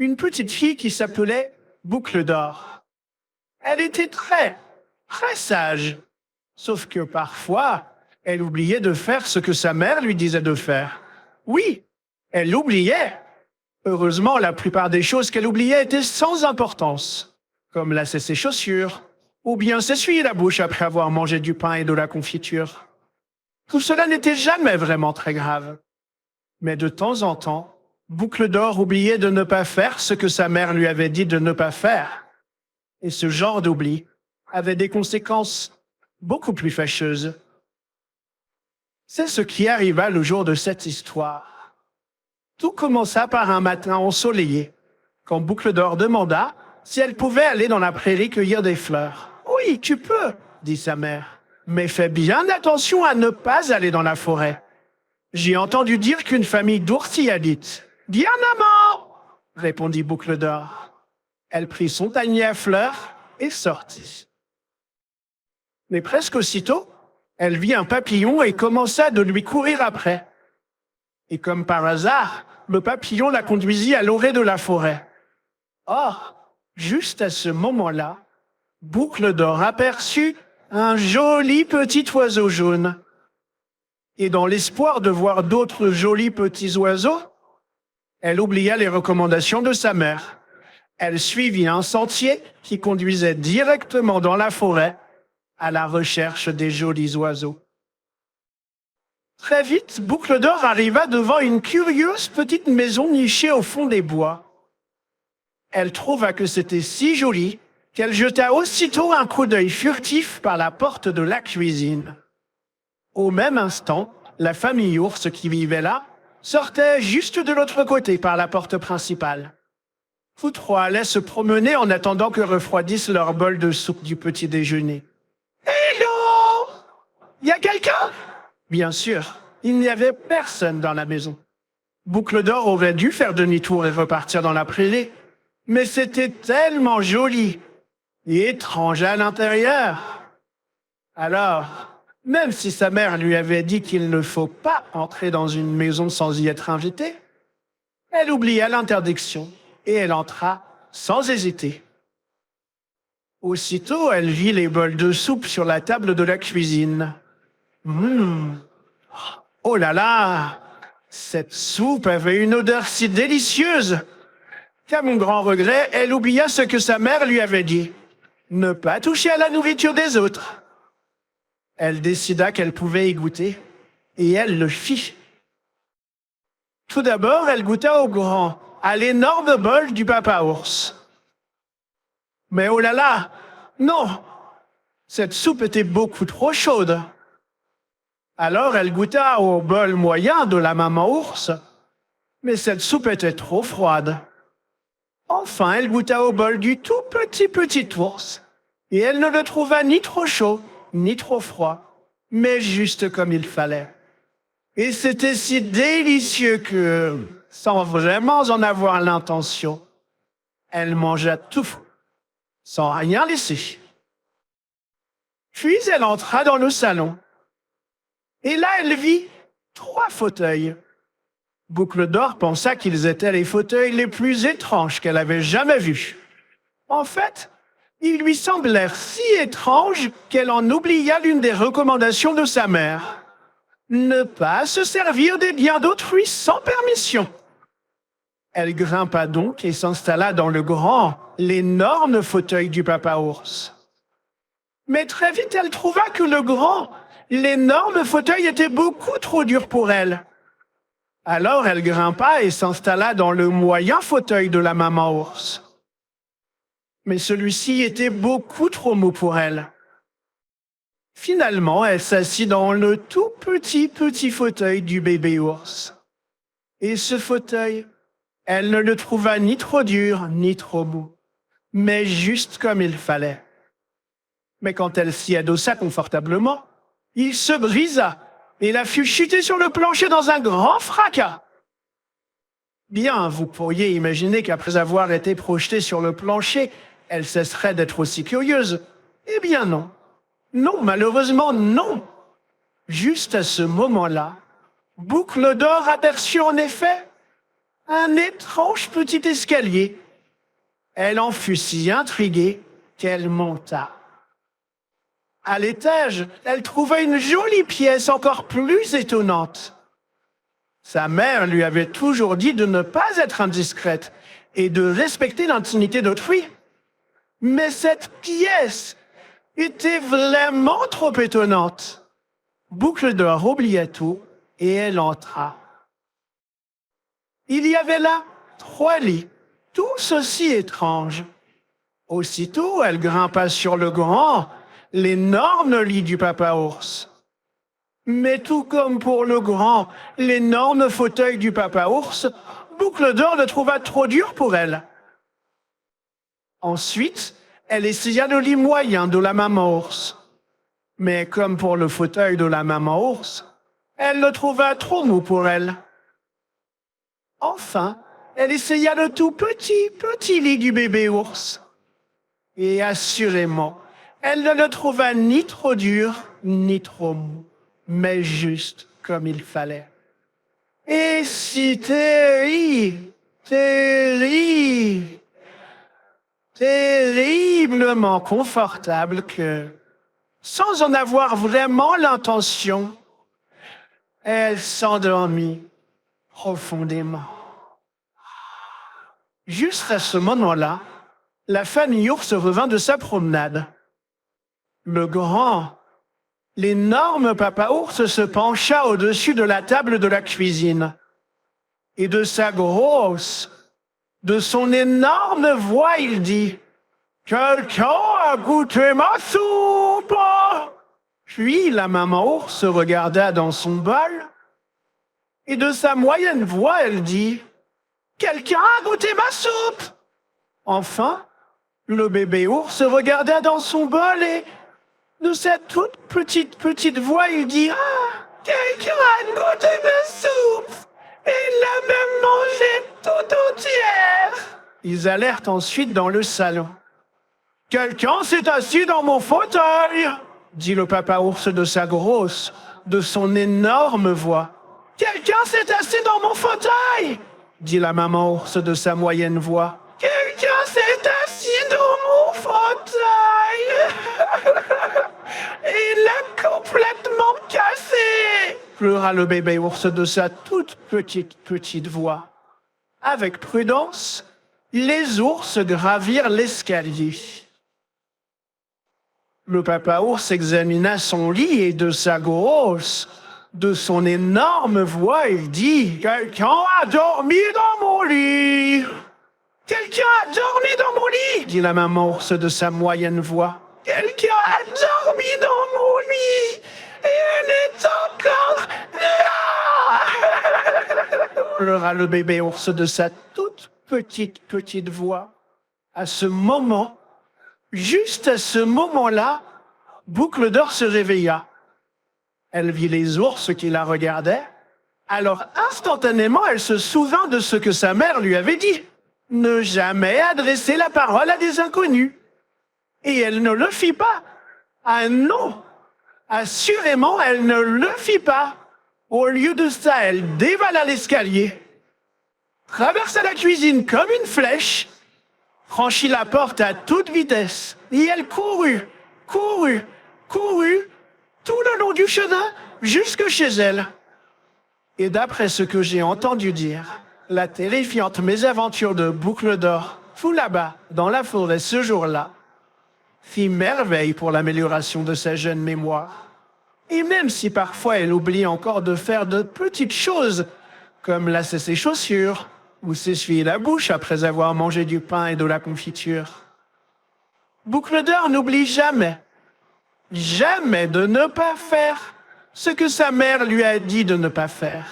une petite fille qui s'appelait Boucle d'Or. Elle était très sage. Sauf que parfois, elle oubliait de faire ce que sa mère lui disait de faire. Oui, elle l'oubliait. Heureusement, la plupart des choses qu'elle oubliait étaient sans importance, comme lasser ses chaussures, ou bien s'essuyer la bouche après avoir mangé du pain et de la confiture. Tout cela n'était jamais vraiment très grave. Mais de temps en temps, Boucle d'Or oubliait de ne pas faire ce que sa mère lui avait dit de ne pas faire. Et ce genre d'oubli avait des conséquences beaucoup plus fâcheuses. C'est ce qui arriva le jour de cette histoire. Tout commença par un matin ensoleillé, quand Boucle d'Or demanda si elle pouvait aller dans la prairie cueillir des fleurs. « Oui, tu peux, » dit sa mère, « mais fais bien attention à ne pas aller dans la forêt. J'ai entendu dire qu'une famille d'ours y habite. »« Bien maman !» répondit Boucle d'Or. Elle prit son panier à fleurs et sortit. Mais presque aussitôt, elle vit un papillon et commença de lui courir après. Et comme par hasard, le papillon la conduisit à l'orée de la forêt. Or, juste à ce moment-là, Boucle d'Or aperçut un joli petit oiseau jaune. Et dans l'espoir de voir d'autres jolis petits oiseaux, elle oublia les recommandations de sa mère. Elle suivit un sentier qui conduisait directement dans la forêt à la recherche des jolis oiseaux. Très vite, Boucle d'Or arriva devant une curieuse petite maison nichée au fond des bois. Elle trouva que c'était si joli qu'elle jeta aussitôt un coup d'œil furtif par la porte de la cuisine. Au même instant, la famille ours qui vivait là sortait juste de l'autre côté par la porte principale. Tous trois allaient se promener en attendant que refroidisse leur bol de soupe du petit déjeuner. « Hello! Y a quelqu'un ?» Bien sûr, il n'y avait personne dans la maison. Boucle d'Or aurait dû faire demi-tour et repartir dans la prairie, mais c'était tellement joli et étrange à l'intérieur. Alors, même si sa mère lui avait dit qu'il ne faut pas entrer dans une maison sans y être invité, elle oublia l'interdiction et elle entra sans hésiter. Aussitôt, elle vit les bols de soupe sur la table de la cuisine. Oh là là! Cette soupe avait une odeur si délicieuse qu'à mon grand regret, elle oublia ce que sa mère lui avait dit. Ne pas toucher à la nourriture des autres. Elle décida qu'elle pouvait y goûter, et elle le fit. Tout d'abord, elle goûta à l'énorme bol du papa ours. Mais oh là là, non! Cette soupe était beaucoup trop chaude. Alors elle goûta au bol moyen de la maman ours, mais cette soupe était trop froide. Enfin, elle goûta au bol du tout petit ours, et elle ne le trouva ni trop chaud, ni trop froid, mais juste comme il fallait. Et c'était si délicieux que, sans vraiment en avoir l'intention, elle mangea tout, sans rien laisser. Puis elle entra dans le salon. Et là, elle vit 3 fauteuils. Boucle d'Or pensa qu'ils étaient les fauteuils les plus étranges qu'elle avait jamais vus. En fait, ils lui semblèrent si étranges qu'elle en oublia l'une des recommandations de sa mère. Ne pas se servir des biens d'autrui sans permission. Elle grimpa donc et s'installa dans l'énorme fauteuil du papa ours. Mais très vite, elle trouva que l'énorme fauteuil était beaucoup trop dur pour elle. Alors elle grimpa et s'installa dans le moyen fauteuil de la maman ours. Mais celui-ci était beaucoup trop mou pour elle. Finalement, elle s'assit dans le tout petit fauteuil du bébé ours. Et ce fauteuil, elle ne le trouva ni trop dur, ni trop mou, mais juste comme il fallait. Mais quand elle s'y adossa confortablement, il se brisa et la fit chuter sur le plancher dans un grand fracas. Bien, vous pourriez imaginer qu'après avoir été projetée sur le plancher, elle cesserait d'être aussi curieuse. Eh bien non. Non, malheureusement non. Juste à ce moment-là, Boucle d'Or aperçut en effet un étrange petit escalier. Elle en fut si intriguée qu'elle monta. À l'étage, elle trouva une jolie pièce encore plus étonnante. Sa mère lui avait toujours dit de ne pas être indiscrète et de respecter l'intimité d'autrui. Mais cette pièce était vraiment trop étonnante. Boucle d'Or oublia tout et elle entra. Il y avait là 3 lits, tous aussi étranges. Aussitôt, elle grimpa sur le grand, l'énorme lit du papa ours. Mais tout comme pour le grand, l'énorme fauteuil du papa ours, Boucle d'Or le trouva trop dur pour elle. Ensuite, elle essaya le lit moyen de la maman ours. Mais comme pour le fauteuil de la maman ours, elle le trouva trop mou pour elle. Enfin, elle essaya le tout petit lit du bébé ours. Et assurément, elle ne le trouva ni trop dur, ni trop mou, mais juste comme il fallait. Et si terriblement confortable que, sans en avoir vraiment l'intention, elle s'endormit profondément. Juste à ce moment-là, la famille ours revint de sa promenade. Le grand, l'énorme papa ours se pencha au-dessus de la table de la cuisine. Et de sa grosse, de son énorme voix, il dit « Quelqu'un a goûté ma soupe ?» Puis la maman ours regarda dans son bol. Et de sa moyenne voix, elle dit « Quelqu'un a goûté ma soupe ?» Enfin, le bébé ours regarda dans son bol et, de sa toute petite voix, il dit « Ah, quelqu'un a goûté ma soupe et l'a même mangée tout entière !» Ils allèrent ensuite dans le salon. « Quelqu'un s'est assis dans mon fauteuil !» dit le papa ours de sa grosse, de son énorme voix. « Quelqu'un s'est assis dans mon fauteuil !» dit la maman ours de sa moyenne voix. « Quelqu'un s'est assis dans mon fauteuil !» Il l'a complètement cassé, pleura le bébé ours de sa toute petite voix. Avec prudence, les ours gravirent l'escalier. Le papa ours examina son lit et de sa grosse, de son énorme voix, il dit « Quelqu'un a dormi dans mon lit !»« Quelqu'un a dormi dans mon lit !» dit la maman ours de sa moyenne voix. « Quelqu'un a dormi dans mon lit et elle est encore là !» pleura le bébé ours de sa toute petite voix. À ce moment, juste à ce moment-là, Boucle d'Or se réveilla. Elle vit les ours qui la regardaient. Alors instantanément, elle se souvint de ce que sa mère lui avait dit. Ne jamais adresser la parole à des inconnus. Et elle ne le fit pas. Ah non, assurément, elle ne le fit pas. Au lieu de ça, elle dévala l'escalier, traversa la cuisine comme une flèche, franchit la porte à toute vitesse, et elle courut, tout le long du chemin, jusque chez elle. Et d'après ce que j'ai entendu dire, la terrifiante mésaventure de Boucle d'Or, tout là-bas, dans la forêt ce jour-là, fit merveille pour l'amélioration de sa jeune mémoire. Et même si parfois elle oublie encore de faire de petites choses, comme lasser ses chaussures ou s'essuyer la bouche après avoir mangé du pain et de la confiture, Boucle d'Or n'oublie jamais de ne pas faire ce que sa mère lui a dit de ne pas faire.